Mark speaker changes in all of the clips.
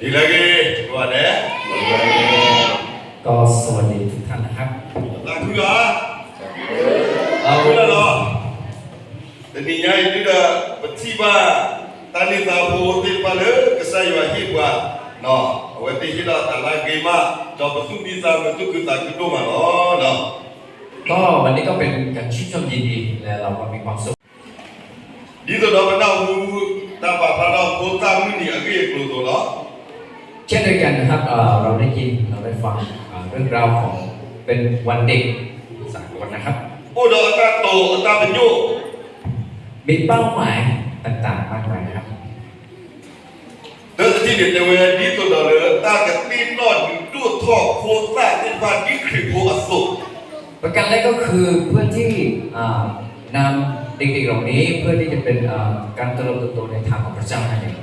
Speaker 1: Ilagi, dua deh.
Speaker 2: ก็สวัสดีทุกท่านนะครับ
Speaker 1: Lagu ya. Lagu lah loh. Tadinya itu dah bertiba tani tahu di pada kesayuan hibuan. No, waktu kita tak lagi mah, jauh betul bisa betul kita kedua mah. Oh, no.
Speaker 2: ก็วันนี้ก็เป็นการชื่นชมยินดีและเราก็มีความสุข
Speaker 1: Di tu dah pernah tanpa pada kota ini lagi keluar loh.
Speaker 2: เช่นเดียวกันนะครับเราได้ยินเราได้ฟังเรื่องราวของเป็นวันเด็กสากลนะครับ
Speaker 1: Oh, dah tak tahu, tak penyu.
Speaker 2: มีเป้าหมายต่างๆมากมายนะครับ
Speaker 1: Tetapi di tempat di tu dah tak ketinot dua thok kota tempat di kripo asuk.
Speaker 2: ประการแรกก็คือเพื่อที่นำเด็กๆเหล่านี้เพื่อที่จะเป็นการเติบโตในทางของพระเจ้านั่นเอง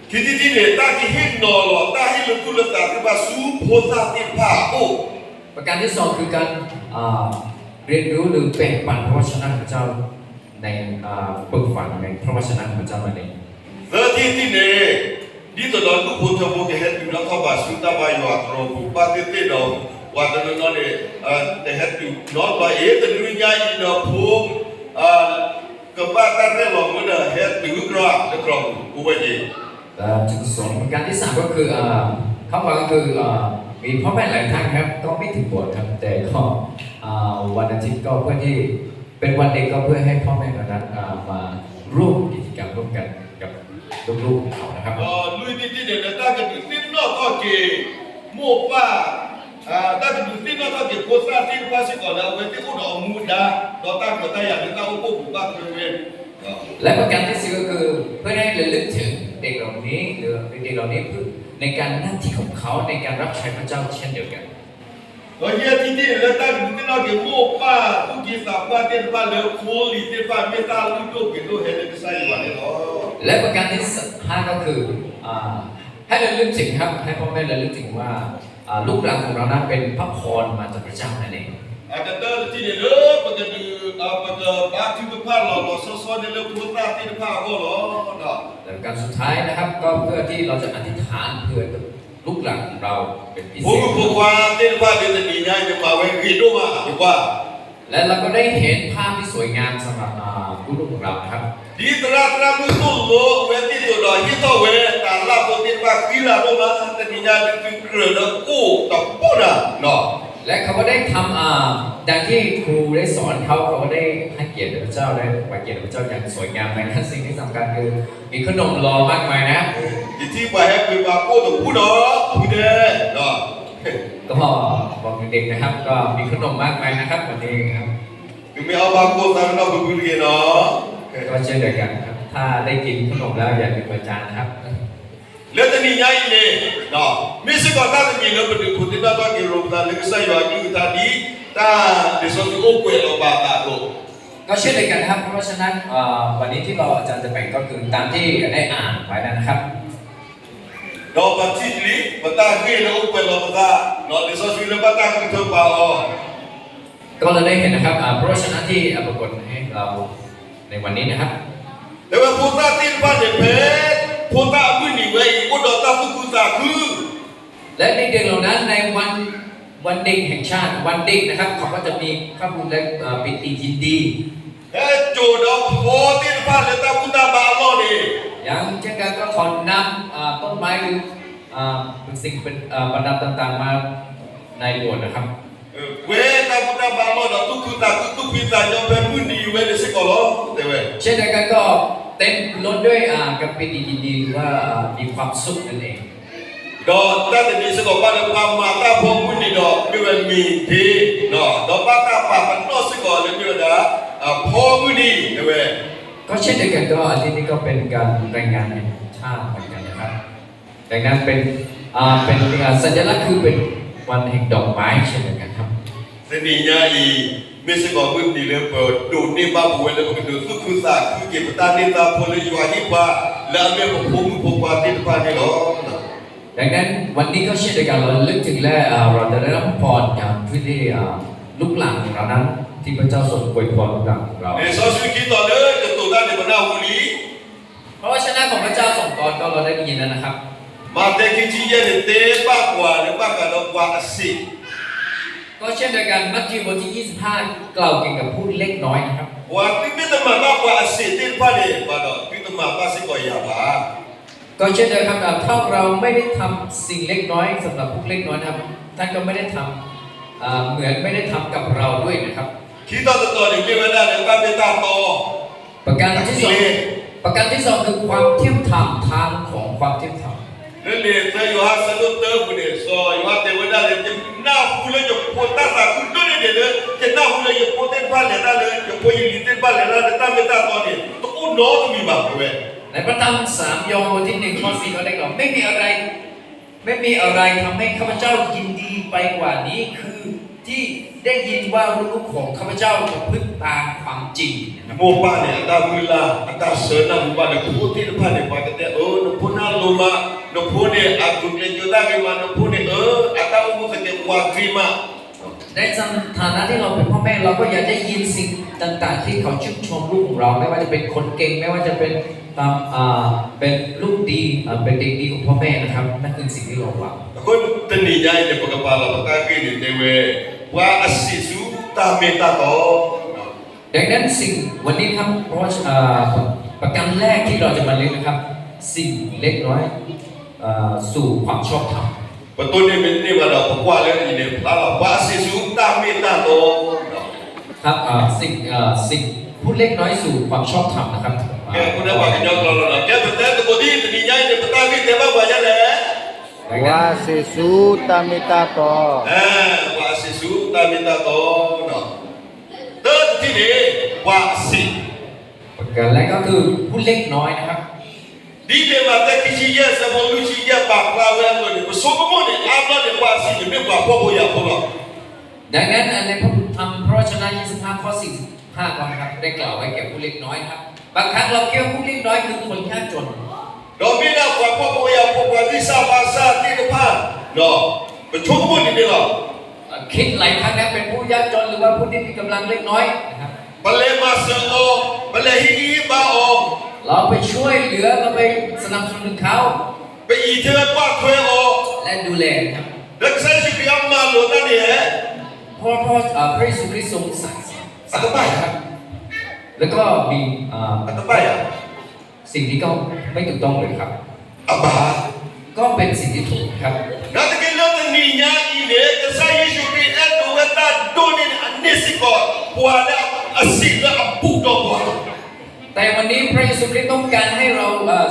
Speaker 1: Kita tidak tak hidup nol, tak hidup tu letak tempat suposa tempat oh.
Speaker 2: ประการที่สองคือการเรียนรู้หรือแบ่งปันพระวจนะของพระเจ้าในปึกฝังในพระวจนะของพระเจ้านั่นเอง
Speaker 1: Tetapi tidak di tu dah tu pun cuma kehat tu nak kau basu tak bayu atau bupati tidak wadah nol ni kehat tu nol bayi terdunia ini dah pun kebatan relong mana kehat tu gerak gerak ubaji.
Speaker 2: จุดประสงค์ประการที่สามก็คือเข้ามาก็คือมีพ่อแม่หลายท่านครับก็ไม่ถึงบทครับแต่ก็วันอาทิตย์ก็เพื่อที่เป็นวันเด็กก็เพื่อให้พ่อแม่เหล่านั้นมาร่วมกิจกรรมร่วมกันกับลูกๆของเขานะครับ
Speaker 1: Lui di tidak datang ke bisnis nak kau ke mupa tak ke bisnis nak kau ke kosa sih pasti kau dah berarti kau dah muda datang ke tayar kita ukur buka kemudian
Speaker 2: และประการที่สี่ก็คือเพื่อให้ระลึกถึงเด็กเหล่านี้หรือเด็กเหล่านี้ในการหน้าที่ของเขาในการรับใช้พระเจ้าเช่นเดียวกัน
Speaker 1: Kalau dia tidak datang ke bisnis nak ke mupa tu kisah apa tempat lekoli tempat metal itu gitu hendak saya buat itu
Speaker 2: และประการที่ห้าก็คือให้ระลึกถึงครับให้พ่อแม่ระลึกถึงว่าลูกหลานของเรานั้นเป็นพระพรมาจากพระเจ้านั่นเอง
Speaker 1: Ada tidak le pada batu depan lo sesuatu le kota depan kau lo
Speaker 2: และประการสุดท้ายนะครับก็เพื่อที่เราจะอธิษฐานเพื่อลูกหลานของเราเป็นพิเศษ
Speaker 1: Buku depan dia tadinya cuma hidup mah bukan
Speaker 2: และเราก็ได้เห็นภาพที่สวยงามสำหรับลูกๆของเรานะครับ
Speaker 1: Di terang-terang itu lo, berarti tu dah kita tak lah boleh pakai lah lo mah tadinya itu kerana tak pun no.
Speaker 2: และเขาก็ได้ทำดังที่ครูได้สอนเขาก็ได้ให้เกียรติพระเจ้าได้ไว้เกียรติพระเจ้าอย่างสวยงามในสิ่งที่สำคัญคือมีขนมรอมากมายนะ
Speaker 1: Jadi bahaya berbaku tu pun dah no.
Speaker 2: ก็บอกเด็กๆนะครับก็มีขนมมากมายนะครับวันนี้ครับ
Speaker 1: Kami baku tak nak berbudi no.
Speaker 2: ก็เช่นเดียวกันครับถ้าได้กินขนมแล้วอย่าลืมประจานนะครับ
Speaker 1: Lihat tadinya ini no. Mesti kau tak tadi lo berdua kita tak kira kita lagi saya bagi tadi tak sesuatu oke lo baca lo.
Speaker 2: ก็เช่นเดียวกันนะครับเพราะฉะนั้นวันนี้ที่เราอาจารย์จะแบ่งก็คือตามที่ได้อ่านไว้นะครับ
Speaker 1: No pasti ni, betul ke lo oke lo betul. No sesuatu lo baca kita bawa.
Speaker 2: ก็เราได้เห็นนะครับพระวจนะที่ปรากฏให้เราในวันนี้นะครับ
Speaker 1: Tapi putra timpan depet, putra bunyi wei, udah tak tuku saku.
Speaker 2: และเด็กๆเหล่านั้นในวันเด็กแห่งชาติวันเด็กนะครับเขาก็จะมีพระคุณและปิติยินดี
Speaker 1: Jodoh timpan letak putra balon ni.
Speaker 2: อย่างเช่นกันก็ขอนำต้นไม้หรือเป็นสิ่งเป็นประดับต่างๆมาในโบสถ์นะครับ
Speaker 1: Wei tak putra balon dah tuku saku tu kita jumpa bunyi wei di sekolah, dewe.
Speaker 2: เช่นเดียวกันก็เต็มล้นด้วยกับปิติยินดีหรือว่ามีความสุขนั่นเอง
Speaker 1: Dah tak di sekolah pada pamata pun bunyi dah, mewah mimpi. Dah pada apa penuh sekolah ni dah, pun bunyi, dewe.
Speaker 2: ก็เช่นเดียวกันก็อาทิตย์นี้ก็เป็นการรายงานในชาติเหมือนกันนะครับดังนั้นเป็นสัญลักษณ์คือเป็นวันแห่งดอกไม้เช่นเดียวกันครับ
Speaker 1: Seninya mesti kau pun dilepas dunia babu yang kau tu susah, kita tadi tak boleh jual hiba, lalu pun pati depan ni loh.
Speaker 2: ดังนั้นวันนี้ก็เช่นเดียวกันเราลึกถึงและเราจะได้รับพรจากที่ลูกหลานของเรานั้นที่พระเจ้าทรงอวยพรลูกหลานของเรา
Speaker 1: Sesuatu kita le, keturunan di mana uli.
Speaker 2: เพราะว่าชนะของพระเจ้าส่งก่อนก็เราได้ยินแล้วนะครับ
Speaker 1: Di มาเตกิจิเยนเตปากว่าหรือปากกันดอกว่าสิ
Speaker 2: ก็เช่นเดียวกันมัทธิวบทที่ 25 กล่าวเกี่ยวกับผู้เล็กน้อยนะครับ
Speaker 1: ว่าที่พิจารณามากกว่าสิที่พาเลยว่าดอกพิจารณาภาษีก็ยาบ้า
Speaker 2: ก็เช่นเดียวกันถ้าเราไม่ได้ทำสิ่งเล็กน้อยสำหรับผู้เล็กน้อยนะครับท่านก็ไม่ได้ทำเหมือนไม่ได้ทำกับเราด้วยนะครับ
Speaker 1: คิดตัวนี้ไม่ได้เลยว่าเป็นตาโต
Speaker 2: ประการที่สองคือความเที่ยงธรรมทางของความเที่ยงธรรม
Speaker 1: เรื่องนี้เธออยู่หาสนุกเติมคนนี้ซอยอยู่หาเทวดาเลยจะหน้าหูเลยจะพูดตาตาคุณตัวนี้เดี๋ยวจะหน้าหูเลยจะพูดเต้นบ้านเลยได้เลยจะพูดยิงเต้นบ้านเลยได้ตาไม่ตาตอนนี้ต้องอุ้นน้องต้องมีแบบด้วย
Speaker 2: ในพระธรรม3 ยอห์นบทที่ 1 ข้อ 4 ข้อ 6 ไม่มีอะไรทำให้ข้าพเจ้ายินดีไปกว่านี้คือที่ได้ยินว่าลูกของข้าพเจ้าจะพึ่งตามความจริงนะครับ
Speaker 1: โมบ้านเนี่ยตามือละตาเสือหน้าหมู่บ้านเนี่ยพูดที่บ้านเนี่ยว่าแต่นพูน่าลมานพูเนี่ยอากุเกจุดากันมานพูเนี่ยตาอุ้มกันเนี่ยว่ากรีมา
Speaker 2: ในฐานะที่เราเป็นพ่อแม่เราก็อยากจะยินสิ่งต่างๆที่เขาชื่นชมลูกของเราไม่ว่าจะเป็นคนเก่งไม่ว่าจะเป็นเป็นลูกดีเป็นเด็กดีของพ่อแม่นะครับนั่นคือสิ่งที่เราหวัง
Speaker 1: คนตันนี่ยายเนี่ยปกติเราตาเกนี่เทเวว่าอาศิสุตาเมตาโต
Speaker 2: ดังนั้นสิ่งวันนี้ครับเพราะว่าประการแรกที่เราจะมาเรียนนะครับสิ่งเล็กน้อยสู่ความชอบธรรม
Speaker 1: betul ni ni pada pokok lain iniว่าอาศิสุตาเมตาโต
Speaker 2: ครับสิ่งพูดเล็กน้อยสู่ความชอบธรรมนะครับ
Speaker 1: แกคุณได้บอกกันยาวตลอดแกเป็นแต่ตัวดีตันนี่ยายเนี่ยปตาเกเทว่าว่าจะเลย
Speaker 3: Wasisu tamitato
Speaker 1: ว่าอาศิสุตาเมตาโตเนาะเติร์ดที่นี่ว่าอาศิ
Speaker 2: ประการแรกก็คือพูดเล็กน้อยนะครับ
Speaker 1: ดีเลยว่าแต่กิจเยอะสมองลุชิเยอะปากลาเวลตัวนี้ผสมกันหมดเนี่ยอาบน้ำเนี่ยว่าอาศิเนี่ยไม่ว่าพ่อพ่อยาพ่อหรอก
Speaker 2: ดังนั้นในพระธรรมพระวจนะ25 ข้อ 45 ครับได้กล่าวไว้แก่ผู้เล็กน้อยครับบางครั้งเราคิดว่าผู้เล็กน้อยคือคนยากจน
Speaker 1: เราไม่ได้ว่าพ่อพ่อยาพ่อพ่อที่สาบาซาที่กพาเนาะเป็นชุกหมดนี่หรอ
Speaker 2: คิดหลายครั้งนะเป็นผู้ยากจนหรือว่าผู้ที่มีกำลังเล็กน้อยนะครับ
Speaker 1: บลเลมาเซโอบลเลฮิอีบาโอ
Speaker 2: เราไปช่วยเหลือเราไปสนับสนุนเขา
Speaker 1: ไปอีเทอร์กว่าทเวโอ
Speaker 2: และดูแลนะครับ
Speaker 1: รักษาชีวิตอัมมาโลนั่นเนี่ย
Speaker 2: เพราะพระเยซูคริสต์ทรงสั่ง
Speaker 1: อัตบายครับ
Speaker 2: แล้วก็มี
Speaker 1: อัตบายอ่ะ
Speaker 2: สิ่งที่ก็ไม่ถูกต้องเลยครับ
Speaker 1: อับบา
Speaker 2: ก็เป็นสิ่งที่ถูกครับ
Speaker 1: นักกินแล้วนี่ยาอีเด็กรักษาชีวิตอันดูว่าตาดูนี่อันนี้สิก่อนหัวแล้วอาศิลป์อับปุกดอกว่า
Speaker 2: แต่วันนี้พระเยซูคริสต์ต้องการให้เรา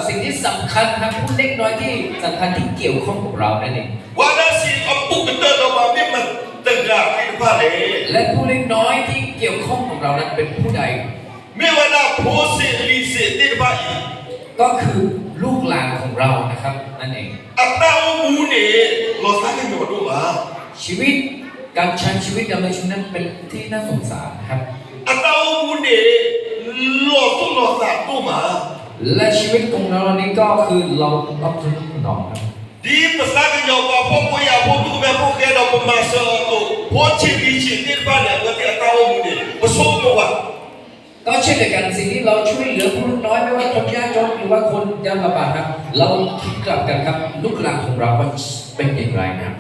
Speaker 2: สิ่งที่สำคัญครับผู้เล็กน้อยที่สำคัญที่เกี่ยวข้องกับเรานั่นเอง
Speaker 1: ว่าได้สิอับปุกเตอร์ดอกว่านี่มันตึงราที่พาเลย
Speaker 2: และผู้เล็กน้อยที่เกี่ยวข้องกับเรานั้นเป็นผู้ใด
Speaker 1: ไม่ว่าน่าโพสิลิสิที่พาอี
Speaker 2: ก็คือลูกหลานของเรานะครับนั่นเอง
Speaker 1: อัตตาอูเนี่ยเราสร้างกันมาดูมา
Speaker 2: ชีวิตการใช้ชีวิตดำเนินชีวิตนั้นเป็นที่น่าสงสารนะครับ
Speaker 1: อัตตาอูเนี่ยเราต้องเราสร้างตัวมา
Speaker 2: และชีวิตของเรานี้ก็คือเราต้องทนุถนอมครับ
Speaker 1: di pesagi nyawa popo ya popo me popo ke do pemasa tu pochi bichi ni ba ne ko ti tahu mu ni besomo wa
Speaker 2: ก็เช่นเดียวกันสิ่งที่เราช่วยเหลือผู้น้อยไม่ว่าคนยากจนหรือว่าคนยากลำบากครับเราคิดกลับกันครับลูกหลานของเราเป็นอย่างไรนะครับ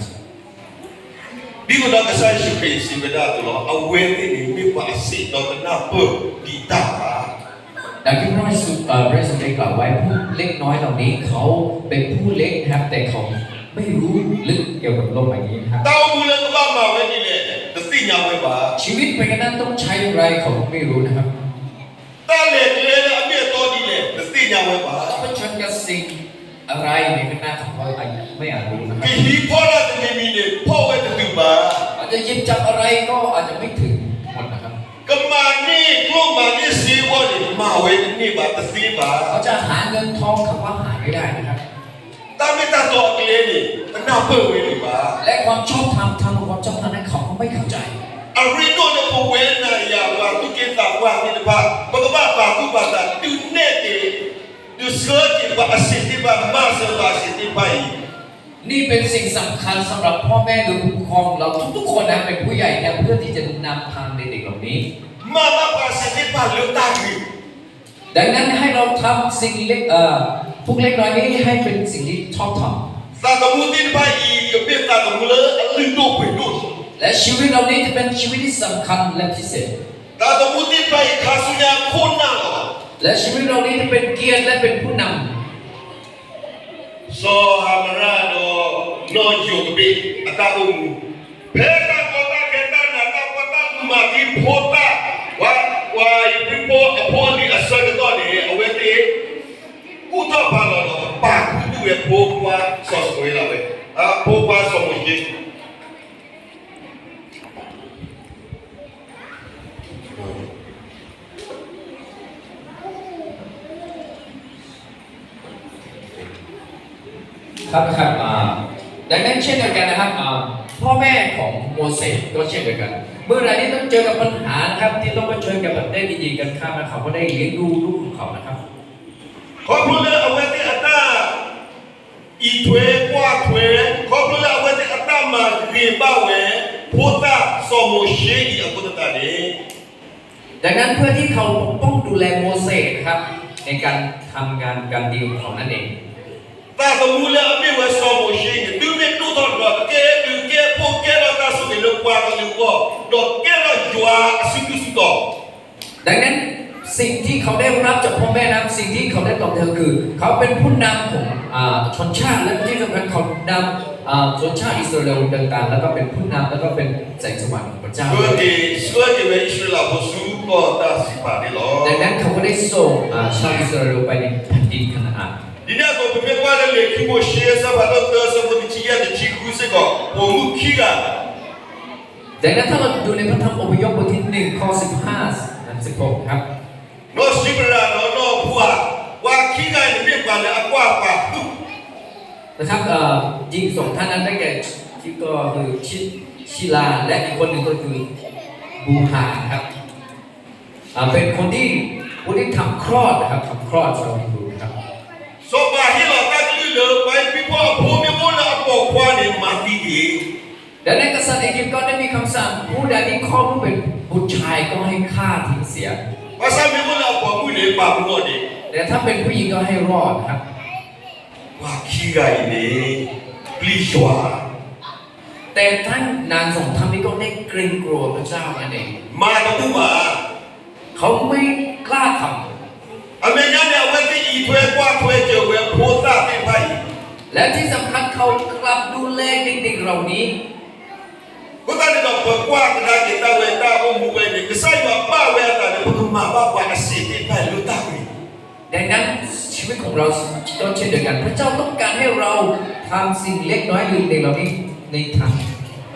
Speaker 1: bi ko da ka sai shi pe si be da tu lo awe ni ni mi pa si do ta na pu di ta
Speaker 2: ดังที่พระเยซูได้กล่าวไว้ผู้เล็กน้อยเหล่านี้เขาเป็นผู้เล็กนะครับแต่เขาไม่รู้ลึกเกี่ยวกับโลกใบนี้นะครับ
Speaker 1: tahu mu le ka ba ma we ni le ta si nya we ba
Speaker 2: ชีวิตเป็นกันนั้นต้องใช้อะไรเขาไม่รู้นะครับ
Speaker 1: ta le le le a mi to di le ta si nya we ba
Speaker 2: ต้องเผชิญกับสิ่งอะไรในข้างหน้าของเราไม่อาจรู้นะครับ
Speaker 1: ki hi pho la ta ni mi ne pho we ta tu ba
Speaker 2: อาจจะหยิบจับอะไรก็อาจจะไม่ถึงหมดนะครับ
Speaker 1: ka ma ni klo ma ni si wo ni ma we ni ba ta si ba
Speaker 2: เขาจะหาเงินทองคำว่าหาไม่ได้นะครับ
Speaker 1: ta mi ta to kle ni ta na pu we ni ba
Speaker 2: และความชอบธรรมทางความชอบธรรมนั้นเขาก็ไม่เข้าใจ
Speaker 1: Arino na po na ya wa tu kita wa ni ba ba ba ku ba ta tu ne ti tu so ti ba asiti ba ma so ba asiti ba
Speaker 2: นี่เป็นสิ่งสำคัญสำหรับพ่อแม่หรือผู้ปกครองเราทุกๆคนนะเป็นผู้ใหญ่เนี่ยเพื่อที่จะนำทางเด็กๆเหล่านี้
Speaker 1: ma ba ba asiti ba lu ta ki
Speaker 2: ดังนั้นให้เราทำสิ่งเล็กพวกเล็กน้อยนี้ให้เป็นสิ่งที่ชอบท
Speaker 1: ตาตะมูตินไปอีกับเบี้ยตาตะมูเลยลืมดูไปดู
Speaker 2: และชีวิตเรานี้จะเป็นชีวิตที่สำคัญและพิเศษ
Speaker 1: ตาตะมูตินไปคาสุญญาโคนนั่ง
Speaker 2: และชีวิตเรานี้จะเป็นเกียรติและเป็นผู้น
Speaker 1: โซฮามาราโดนอนอยู่กับบีอัตตาอุมเพตาโกตาเกตานาตาปตาลุมาที่โพตาวาอีพิโปอโพลีอัสซักตอนีเอาไว้ที่กูต้องพาเราปากกูดูเอโพกว่าสอสวยละเว้ยโพกว่าสมุนจี
Speaker 2: ำครับดังนั้นเช่นเดียวกันนะครับพ่อแม่ของโมเสสก็เช่นเดียวกัน เมื่อไรที่ต้องเจอกับปัญหานะครับที่ต้องเผชิญกับแบบได้ดีๆกันข้ามนะเขาก็ได้เลี้ยงดูลูกของเขานะครับ
Speaker 1: ขอพูดเลยเอาไว้ที่อัตตาอีถวยกว่าถวยขอพูดเลยเอาไว้ที่อัตตามาเรียนบ้าเวโพตาสมุนจีอีอักุตตานี
Speaker 2: ดังนั้นเพื่อที่เขาปกป้องดูแลโมเสสครับในการทำงานการดีของเขานั่นเอง
Speaker 1: ตาตะมูเลยไม่ว่าสมุนจีดูไม่ดูตอนก่อนเกดูเกพวกเกเราตาสุดเลยกว่ากันเลยกว่าดอกเกเราจัวสิ่งที่สุดต่อ
Speaker 2: ดังนั้นสิ่งที่เขาได้รับจากพ่อแม่นั้นสิ่งที่เขาได้ตอบแทนคือ เขาเป็นผู้นำของชนชาติและที่สำคัญเขานำชนชาติอิสราเอลต่างๆแล้วก็เป็นผู้นำแล้วก็เป็นแสงสว่างของพระเจ้า
Speaker 1: Sebagai Israel bersyukur atas sifat Allah.
Speaker 2: ดังนั้นเขาก็ได้ส่งชาวอิสราเอลไปในแผ่นดินคานาอัน
Speaker 1: Ini aku berfikir lagi kita share sahabat dokter seperti cia dan cikgu sego, pemukira.
Speaker 2: ดังนั้นถ้าเราดูในพระธรรมอพยพบทที่1ข้อ15 16ครับ
Speaker 1: No sibra no buah, wakira ini bukan aku apa.
Speaker 2: นะครับหญิงสองท่านนั้นได้แก่ที่ก็คือชิลาและอีกคนหนึ่งก็คือบูฮาครับเป็นคนที่ทำคลอดนะครับทำคลอดชาวฮิบรูครับ
Speaker 1: Sebab hilang tak keliru, baik people bumi mula apa kuat ni mati di.
Speaker 2: ดังนั้นกษัตริย์อียิปต์ก็ได้มีคำสั่งผู้ใดที่คลอดลูกเป็นบุตรชายก็ให้ฆ่าทิ้งเสีย
Speaker 1: Pasal mula apa pun ni babu ni.
Speaker 2: แต่ถ้าเป็นผู้หญิงก็ให้รอดครับ
Speaker 1: Wakira ini peliswa.
Speaker 2: แต่ท่านนางสองท่านนี้ก็ได้เกรงกลัวพระเจ้านั่นเอง
Speaker 1: Mana tu mah?
Speaker 2: เขาไม่กล้าท
Speaker 1: Amenya ni awak ni itwe kuat itwe jewe pota tipai.
Speaker 2: ำและที่สำคัญเขากลับดูแลเด็กๆเหล่านี้
Speaker 1: Kita ni dah berkuat kita wenda umum ini. Kesai bapa wenda ni bukan bapa asyik tipai lutak ni.
Speaker 2: ดังนั้นชีวิตของเราก็เช่นเดียวกันพระเจ้าต้องการให้เราทำสิ่งเล็กน้อยหรือเด็กเหล่านี้ในทาง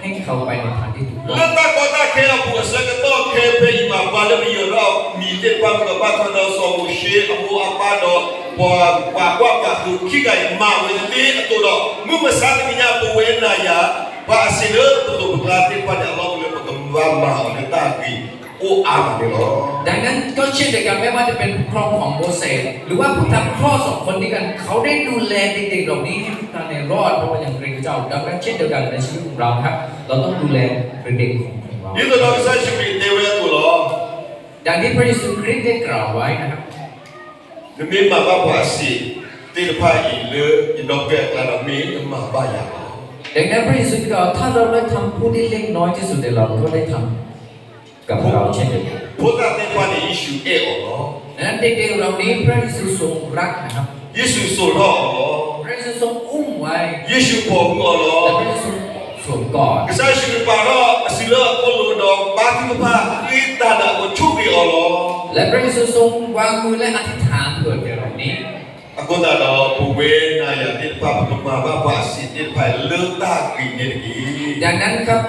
Speaker 2: ให้เขาไปในทางที่ถูกต้อง
Speaker 1: Letak kota kaya buat seketok kaya imam pada biarlah minta pang lepas pada semua syekh abu apa do buat tu kita imam ini tu do. Memesan minyak buena ya. Pak sila untuk berlatih pada Allah boleh berkembang oleh tapi aman lo.
Speaker 2: ดังนั้นก็เช่นเดียวกันไม่ว่าจะเป็นผู้ครองของโมเสสหรือว่าผู้ทำคลอดสองคนนี้กันเขาได้ดูแลเด็กๆเหล่านี้ให้ทุกท่านในรอดเพราะว่าอย่างเกรงเจ้าดังนั้นเช่นเดียวกันในชีวิตของเราครับเราต้องดูแลเด็กๆของเรา
Speaker 1: Itu dah saya sebut dewa tu lo.
Speaker 2: ดังที่พระเยซูคริสต์ได้กล่าวไว้นะครับ
Speaker 1: Demi bapa asyik tidak ilu indopek kerana min emak bayar.
Speaker 2: ดังนั้นพระเยซูกล่าวถ้าเราได้ทำผู้ที่เล็กน้อยที่สุดในเราก็ได้ทำกับเราเช่นเดียวกัน
Speaker 1: Putra tempat ni isu Allah.
Speaker 2: ดังนั้นเด็กๆเหล่านี้พระเยซูทรงรักนะครับ
Speaker 1: Yesus surah Allah.
Speaker 2: พระเยซูทรงอุ้มไว้
Speaker 1: Yesus pun
Speaker 2: และพระ
Speaker 1: Allah.
Speaker 2: เยซูสวมกอด
Speaker 1: Kesal syukur para sila kalau dong bagi apa kita nak bercubi Allah.
Speaker 2: และพระเยซูทรงวางมือและอธิษฐานเผื่อแก่เรานี้
Speaker 1: Aku tak tahu pemain ayat ni apa berkembang apa asyik ni apa letak ini lagi.
Speaker 2: ดังนั้นครับ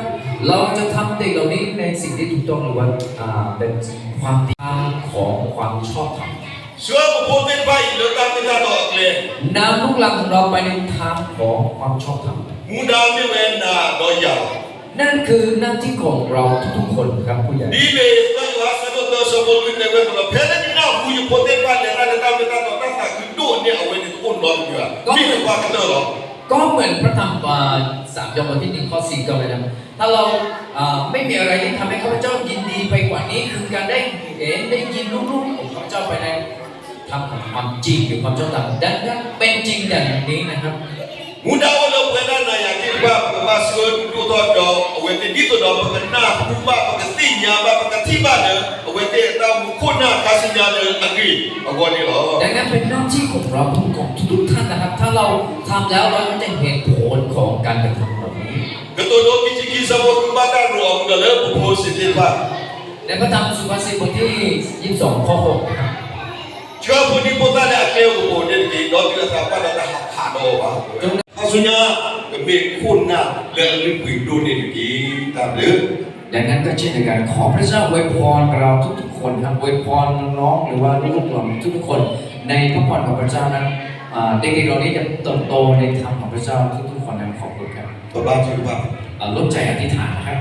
Speaker 2: เราจะทำเด็กเหล่านี้ในสิ่งที่ถูกต้องหรือว่าเป็นความดีของความชอบธรรม
Speaker 1: Semua pemain baik letak kita tak boleh.
Speaker 2: นำลูกหลานของเราไปในทางของความชอบธรรม
Speaker 1: Mudah ni wena doya.
Speaker 2: นั่นคือหน้าที่ของเราทุกๆคนครับผู้ใหญ่
Speaker 1: Di bawah kuasa tu sebelum ni wena. Pernah ni nak punya pemain baik letak kita tak kedua ni awak ni tu non juga. Ni apa kena lo?
Speaker 2: ก็เหมือนพระธรรม3 ยอห์นบทที่ 1 ข้อ 4 ก็เลยนะถ้าเราไม่มีอะไรที่ทำให้ข้าพเจ้ายินดีไปกว่านี้คือการได้เห็นได้ยินลูกๆของข้าพเจ้าไปในทำของความจริงหรือความชอบธรรมดังนั้นเป็นจริงอย่างนี้นะครับ
Speaker 1: muda wala pwede na ya kiba pagpasok tuto do wete dito do pagna kuba pagtinya ba pagtiba de wete ta mukuna kasinya de agri agoni lo
Speaker 2: ดังนั้นเป็นหน้าที่ของเราทุกท่านนะครับถ้าเราทำแล้วเราจะเห็นผลของการกระทำแบบนี้
Speaker 1: ketudo kiki sabo kuba ta ro am de positif ba
Speaker 2: ในพระธรรมสุภาษิตบทที่22ข้อ6นะครับ
Speaker 1: jika puni pota le akeu ko de ki do ti ta pa da ha do ba kasunya be kunna le li do ni ki ta le
Speaker 2: ดังนั้นก็เช่นเดียวกันขอพระเจ้าอวยพรเราทุกๆคนครับอวยพรน้องๆหรือว่าลูกๆเราทุกๆคนในพระพรของพระเจ้านั้นเด็กๆเหล่านี้จะเติบโตในธรรมของพระเจ้าทุกๆคนนั้นขอบคุณครับ
Speaker 1: ba ba ji ba
Speaker 2: ร่วมใจอธิษฐานนะครับ